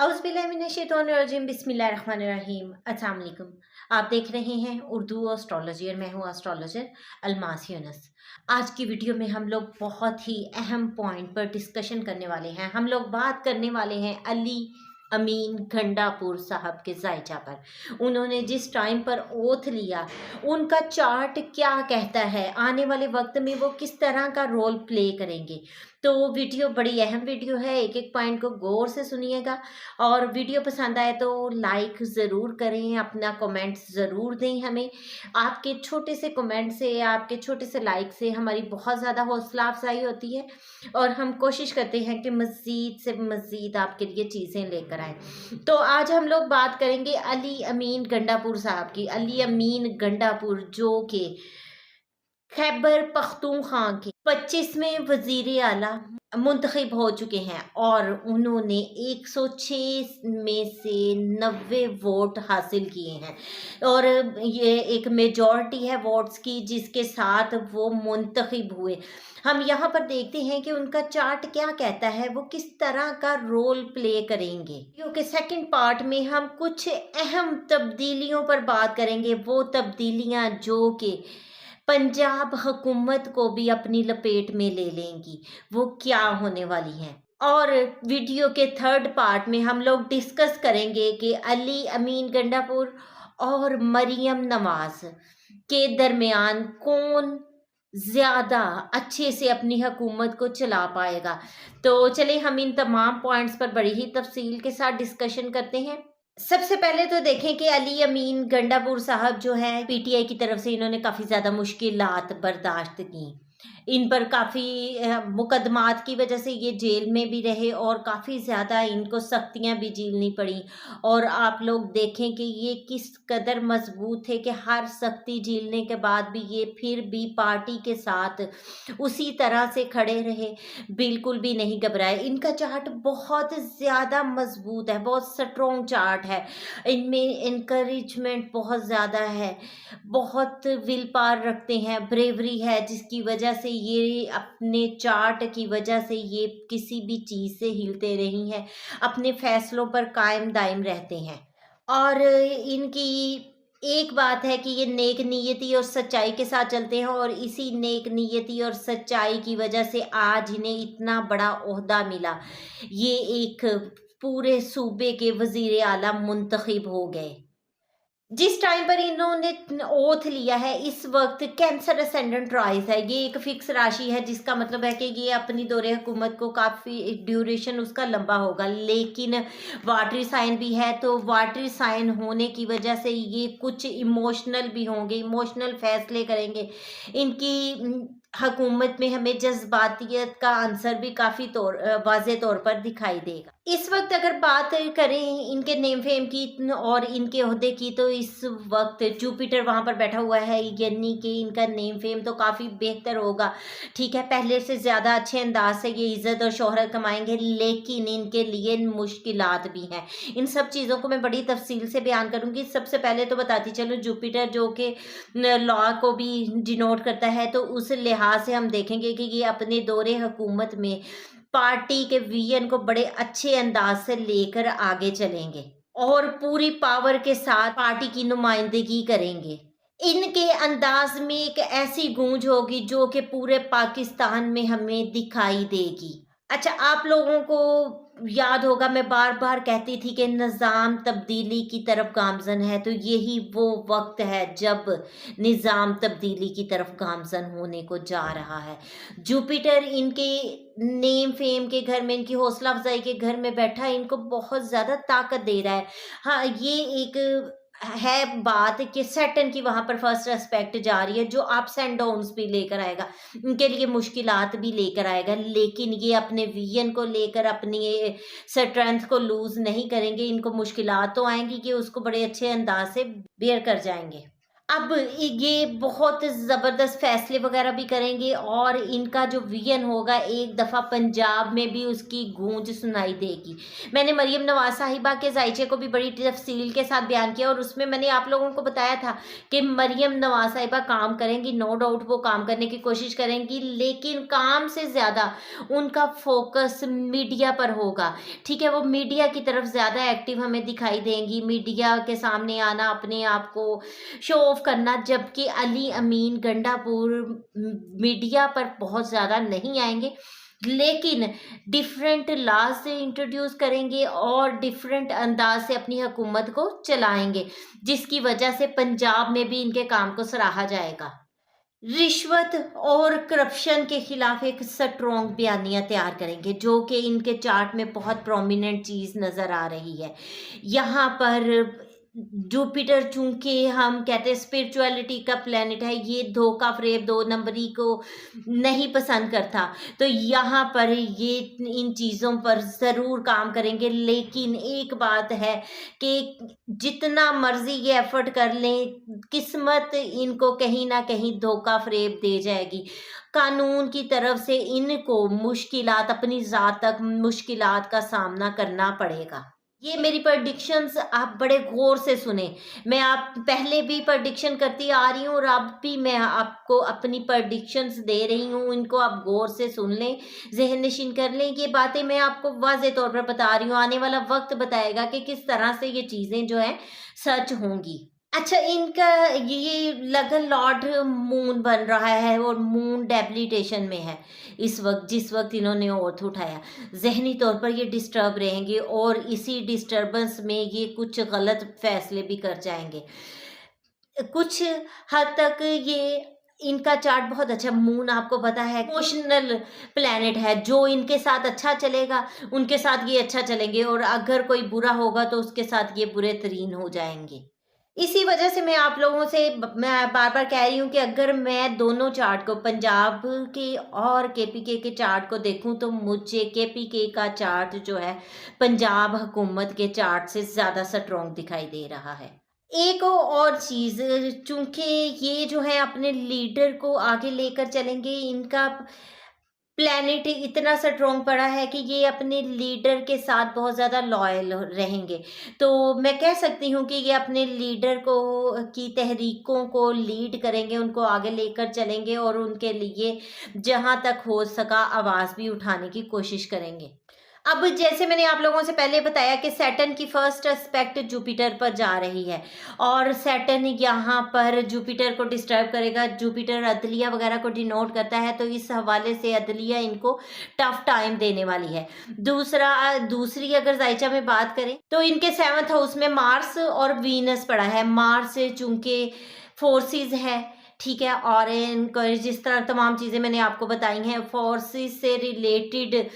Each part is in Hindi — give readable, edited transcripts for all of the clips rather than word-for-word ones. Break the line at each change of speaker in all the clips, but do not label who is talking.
औज़ुबिल्लाहिमिनश्शैतानिर्रजीम बिस्मिल्लाहिर्रहमानिर्रहीम। अस्सलाम वालेकुम। आप देख रहे हैं उर्दू एस्ट्रोलॉजी और मैं हूँ एस्ट्रोलॉजर अलमास यूनुस। आज की वीडियो में हम लोग बहुत ही अहम पॉइंट पर डिस्कशन करने वाले हैं। हम लोग बात करने वाले हैं अली अमीन गंडापुर साहब के जायचा पर। उन्होंने जिस टाइम पर ओथ लिया, उनका चार्ट क्या कहता है, आने वाले वक्त में वो किस तरह का रोल प्ले करेंगे। तो वीडियो बड़ी अहम वीडियो है, एक एक पॉइंट को गौर से सुनिएगा और वीडियो पसंद आए तो लाइक ज़रूर करें, अपना कमेंट्स ज़रूर दें हमें। आपके छोटे से कमेंट से, आपके छोटे से लाइक से हमारी बहुत ज़्यादा हौसला अफजाई होती है और हम कोशिश करते हैं कि मज़ीद से मज़ीद आपके लिए चीज़ें लेकर आएँ। तो आज हम लोग बात करेंगे अली अमीन गंडापुर साहब की। अली अमीन गंडापुर जो कि खैबर पख्तूनख्वा के 25वें वज़ीर आला मुंतखब हो चुके हैं और उन्होंने 106 में से 90 वोट हासिल किए हैं और ये एक मेजॉरिटी है वोट्स की जिसके साथ वो मुंतखब हुए। हम यहाँ पर देखते हैं कि उनका चार्ट क्या कहता है, वो किस तरह का रोल प्ले करेंगे। क्योंकि सेकंड पार्ट में हम कुछ अहम तब्दीलियों पर बात करेंगे, वो तब्दीलियाँ जो कि पंजाब हुकूमत को भी अपनी लपेट में ले लेंगी, वो क्या होने वाली हैं। और वीडियो के थर्ड पार्ट में हम लोग डिस्कस करेंगे कि अली अमीन गंडापुर और मरियम नवाज के दरमियान कौन ज़्यादा अच्छे से अपनी हुकूमत को चला पाएगा। तो चलिए हम इन तमाम पॉइंट्स पर बड़ी ही तफसील के साथ डिस्कशन करते हैं। सबसे पहले तो देखें कि अली अमीन गंडापुर साहब जो हैं, पीटीआई की तरफ से इन्होंने काफ़ी ज़्यादा मुश्किलात बर्दाश्त की। इन पर काफ़ी मुकदमात की वजह से ये जेल में भी रहे और काफ़ी ज़्यादा इनको सख्तियां भी झेलनी पड़ी। और आप लोग देखें कि ये किस कदर मजबूत थे कि हर सख्ती झेलने के बाद भी ये फिर भी पार्टी के साथ उसी तरह से खड़े रहे, बिल्कुल भी नहीं घबराए। इनका चार्ट बहुत ज़्यादा मजबूत है, बहुत स्ट्रॉन्ग चार्ट है। इनमें इनकरेजमेंट बहुत ज़्यादा है, बहुत विल पावर रखते हैं, ब्रेवरी है, जिसकी वजह से ये अपने चार्ट की वजह से ये किसी भी चीज़ से हिलते नहीं हैं, अपने फैसलों पर कायम दायम रहते हैं। और इनकी एक बात है कि ये नेक नियति और सच्चाई के साथ चलते हैं और इसी नेक नियति और सच्चाई की वजह से आज इन्हें इतना बड़ा ओहदा मिला। ये एक पूरे सूबे के वज़ीर आला मुंतखब हो गए। जिस टाइम पर इन्होंने ओथ लिया है, इस वक्त कैंसर असेंडेंट राइज है। ये एक फिक्स राशि है, जिसका मतलब है कि ये अपनी दौरे हुकूमत को काफ़ी ड्यूरेशन उसका लंबा होगा। लेकिन वाटरी साइन भी है, तो वाटरी साइन होने की वजह से ये कुछ इमोशनल भी होंगे, इमोशनल फैसले करेंगे। इनकी हुकूमत में हमें जज्बातियत का आंसर भी काफ़ी वाज़े तौर पर दिखाई देगा। इस वक्त अगर बात करें इनके नेम फेम की और इनके ओहदे की, तो इस वक्त जुपिटर वहाँ पर बैठा हुआ है, यानी कि इनका नेम फेम तो काफ़ी बेहतर होगा। ठीक है, पहले से ज़्यादा अच्छे अंदाज से ये इज़्ज़त और शोहरत कमाएंगे, लेकिन इनके लिए मुश्किलात भी हैं। इन सब चीज़ों को मैं बड़ी तफसील से बयान करूँगी। सबसे पहले तो बताती चलो, जुपिटर जो कि लॉ को भी डिनोट करता है, तो उस लिहाज से हम देखेंगे कि ये अपने दौरे हुकूमत में पार्टी के विजन को बड़े अच्छे अंदाज से लेकर आगे चलेंगे और पूरी पावर के साथ पार्टी की नुमाइंदगी करेंगे। इनके अंदाज में एक ऐसी गूंज होगी जो कि पूरे पाकिस्तान में हमें दिखाई देगी। अच्छा, आप लोगों को याद होगा मैं बार बार कहती थी कि निज़ाम तब्दीली की तरफ गामजन है, तो यही वो वक्त है जब निज़ाम तब्दीली की तरफ गामजन होने को जा रहा है। जुपिटर इनके नेम फेम के घर में, इनकी हौसला अफजाई के घर में बैठा इनको बहुत ज़्यादा ताकत दे रहा है। हाँ, ये एक है बात कि सैटर्न की वहाँ पर फर्स्ट एस्पेक्ट जा रही है, जो अप्स एंड डाउन्स भी लेकर आएगा, इनके लिए मुश्किलात भी लेकर आएगा। लेकिन ये अपने विजन को लेकर अपनी स्ट्रेंथ को लूज नहीं करेंगे। इनको मुश्किलात तो आएंगी कि उसको बड़े अच्छे अंदाज से बेयर कर जाएंगे। अब ये बहुत ज़बरदस्त फ़ैसले वग़ैरह भी करेंगे और इनका जो विज़न होगा एक दफ़ा पंजाब में भी उसकी गूंज सुनाई देगी। मैंने मरियम नवाज़ साहिबा के ज़ायचे को भी बड़ी तफ़सील के साथ बयान किया और उसमें मैंने आप लोगों को बताया था कि मरियम नवाज़ साहिबा काम करेंगी, नो डाउट वो काम करने की कोशिश करेंगी, लेकिन काम से ज़्यादा उनका फ़ोकस मीडिया पर होगा। ठीक है? वो मीडिया की तरफ ज़्यादा एक्टिव हमें दिखाई देंगी, मीडिया के सामने आना, अपने आप को शो ऑफ करना, जबकि अली अमीन गंडापुर मीडिया पर बहुत ज़्यादा नहीं आएँगे, लेकिन डिफरेंट लॉज़ से इंट्रोड्यूस करेंगे और डिफरेंट अंदाज़ से अपनी हुकूमत को चलाएँगे, जिसकी वजह से पंजाब में भी इनके काम को सराहा जाएगा। रिश्वत और करप्शन के खिलाफ एक स्ट्रॉन्ग बयानिया तैयार करेंगे, जो कि इनके चार्ट में बहुत प्रोमिनेंट चीज़ नज़र आ रही है। यहाँ पर जुपिटर, चूँकि हम कहते हैं स्पिरिचुअलिटी का प्लैनेट है, ये धोखा-फ़रेब, 2 नंबरी को नहीं पसंद करता। तो यहाँ पर ये इन चीज़ों पर ज़रूर काम करेंगे, लेकिन एक बात है कि जितना मर्ज़ी ये एफ़र्ट कर लें, किस्मत इनको कहीं न कहीं धोखा-फ़रेब दे जाएगी। कानून की तरफ से इनको मुश्किलात, अपनी ज़ात तक मुश्किलात का सामना करना पड़ेगा। ये मेरी प्रेडिक्शंस आप बड़े गौर से सुने। मैं आप पहले भी प्रेडिक्शन करती आ रही हूँ और अब भी मैं आपको अपनी प्रेडिक्शंस दे रही हूँ, इनको आप गौर से सुन लें, ज़हन-नशीन कर लें। ये बातें मैं आपको वाज़ेह तौर पर बता रही हूँ, आने वाला वक़्त बताएगा कि किस तरह से ये चीज़ें जो हैं सच होंगी। अच्छा, इनका ये लगन लॉर्ड मून बन रहा है और मून डेबिलिटेशन में है इस वक़्त, जिस वक़्त इन्होंने ओथ उठाया। ज़हनी तौर पर ये डिस्टर्ब रहेंगे और इसी डिस्टर्बेंस में ये कुछ गलत फ़ैसले भी कर जाएँगे। कुछ हद तक ये इनका चार्ट बहुत अच्छा, मून आपको पता है इमोशनल प्लैनेट है, जो इनके साथ अच्छा चलेगा, उनके साथ ये अच्छा चलेंगे और अगर कोई बुरा होगा तो उसके साथ ये बुरे तरीन हो जाएँगे। इसी वजह से मैं आप लोगों से मैं बार-बार कह रही हूँ कि अगर मैं दोनों चार्ट को, पंजाब के और केपीके के चार्ट को देखूँ, तो मुझे केपीके का चार्ट जो है पंजाब हुकूमत के चार्ट से ज़्यादा स्ट्रॉन्ग दिखाई दे रहा है। एक और चीज़, चूँकि ये जो है अपने लीडर को आगे लेकर चलेंगे, इनका प्लैनेट इतना स्ट्रॉन्ग पड़ा है कि ये अपने लीडर के साथ बहुत ज़्यादा लॉयल रहेंगे। तो मैं कह सकती हूँ कि ये अपने लीडर को की तहरीकों को लीड करेंगे, उनको आगे लेकर चलेंगे और उनके लिए जहाँ तक हो सका आवाज़ भी उठाने की कोशिश करेंगे। अब जैसे मैंने आप लोगों से पहले बताया कि सैटर्न की फर्स्ट एस्पेक्ट जुपिटर पर जा रही है और सैटर्न यहाँ पर जुपिटर को डिस्टर्ब करेगा। जुपिटर अदलिया वगैरह को डिनोट करता है, तो इस हवाले से अदलिया इनको टफ टाइम देने वाली है। दूसरी अगर जायचा में बात करें तो इनके 7th हाउस में मार्स और वीनस पड़ा है। मार्स चूंकि फोर्सेस है, ठीक है, और इनको जिस तरह तमाम चीज़ें मैंने आपको बताई हैं, फोर्सेस से रिलेटेड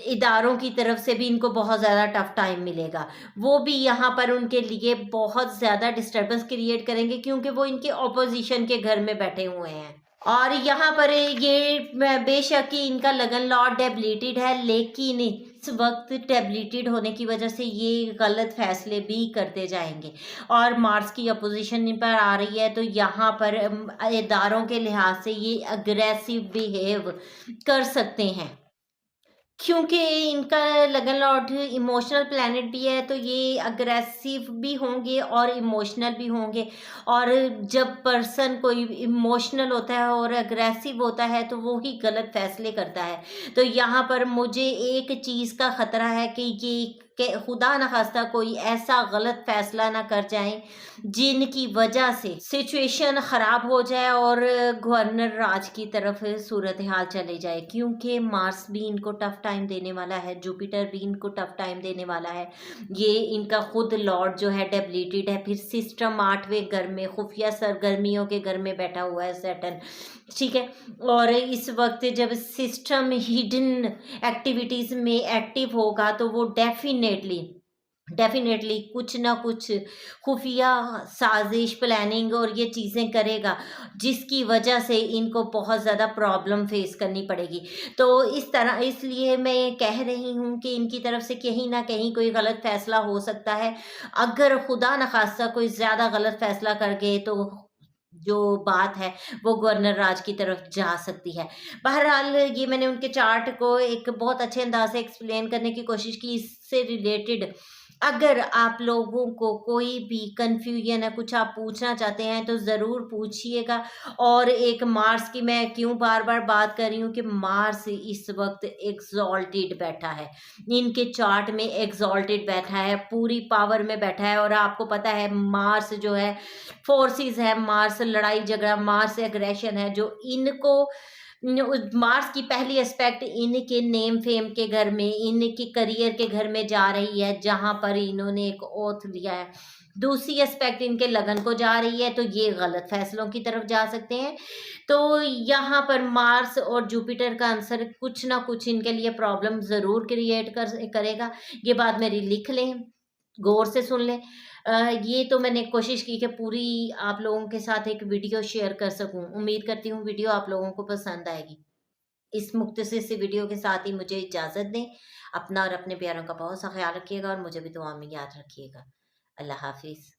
इदारों की तरफ से भी इनको बहुत ज़्यादा टफ टाइम मिलेगा। वो भी यहाँ पर उनके लिए बहुत ज़्यादा डिस्टर्बेंस क्रिएट करेंगे, क्योंकि वो इनके ऑपोजिशन के घर में बैठे हुए हैं। और यहाँ पर ये बेशक ही इनका लगन लॉर्ड डेबिलिटेड है, लेकिन इस वक्त डेबिलिटेड होने की वजह से ये गलत फैसले भी करते जाएंगे और मार्स की अपोजिशन इन पर आ रही है, तो यहाँ पर इदारों के लिहाज से ये अग्रेसिव बिहेव कर सकते हैं, क्योंकि इनका लगन लॉर्ड इमोशनल प्लैनेट भी है, तो ये अग्रेसिव भी होंगे और इमोशनल भी होंगे। और जब पर्सन कोई इमोशनल होता है और अग्रेसिव होता है तो वो ही गलत फैसले करता है। तो यहाँ पर मुझे एक चीज़ का ख़तरा है कि ये कि खुदा न खास्ता कोई ऐसा गलत फैसला ना कर जाएं जिनकी वजह से सिचुएशन ख़राब हो जाए और गवर्नर राज की तरफ सूरत हाल चले जाए, क्योंकि मार्स भी इनको टफ टाइम देने वाला है, जुपिटर भी इनको टफ टाइम देने वाला है। ये इनका खुद लॉर्ड जो है डेबिलिटेड है, फिर सिस्टम 8वें घर में खुफिया सरगर्मियों के घर में बैठा हुआ है सैटर्न, ठीक है। और इस वक्त जब सिस्टम हिडन एक्टिविटीज़ में एक्टिव होगा तो वो डेफ़िनेटली कुछ ना कुछ खुफ़िया साज़िश, प्लानिंग और ये चीज़ें करेगा, जिसकी वजह से इनको बहुत ज़्यादा प्रॉब्लम फ़ेस करनी पड़ेगी। तो इस तरह इसलिए मैं कह रही हूँ कि इनकी तरफ से कहीं न कहीं कोई गलत फ़ैसला हो सकता है। अगर खुदा न ख़ास्ता कोई ज़्यादा गलत फ़ैसला कर गए तो जो बात है वो गवर्नर राज की तरफ जा सकती है। बहरहाल ये मैंने उनके चार्ट को एक बहुत अच्छे अंदाज़ से एक्सप्लेन करने की कोशिश की। इससे रिलेटेड अगर आप लोगों को कोई भी कन्फ्यूजन है, कुछ आप पूछना चाहते हैं तो ज़रूर पूछिएगा। और एक मार्स की मैं क्यों बार-बार बात कर रही हूँ कि मार्स इस वक़्त एक्सalted बैठा है। इनके चार्ट में एक्सalted बैठा है, पूरी पावर में बैठा है। और आपको पता है मार्स जो है फोर्सेस है, मार्स लड़ाई झगड़ा, मार्स एग्रेशन है, जो इनको मार्स की पहली एस्पेक्ट इनके नेम फेम के घर में, इनके करियर के घर में जा रही है, जहां पर इन्होंने एक ओथ लिया है। दूसरी एस्पेक्ट इनके लगन को जा रही है, तो ये गलत फैसलों की तरफ जा सकते हैं। तो यहाँ पर मार्स और जुपिटर का आंसर कुछ ना कुछ इनके लिए प्रॉब्लम जरूर क्रिएट करेगा। ये बात मेरी लिख लें, गौर से सुन लें। ये तो मैंने कोशिश की कि पूरी आप लोगों के साथ एक वीडियो शेयर कर सकूँ। उम्मीद करती हूँ वीडियो आप लोगों को पसंद आएगी। इस मुख्तसर से वीडियो के साथ ही मुझे इजाज़त दें। अपना और अपने प्यारों का बहुत सा ख़्याल रखिएगा और मुझे भी दुआ में याद रखिएगा। अल्लाह हाफ़िज़।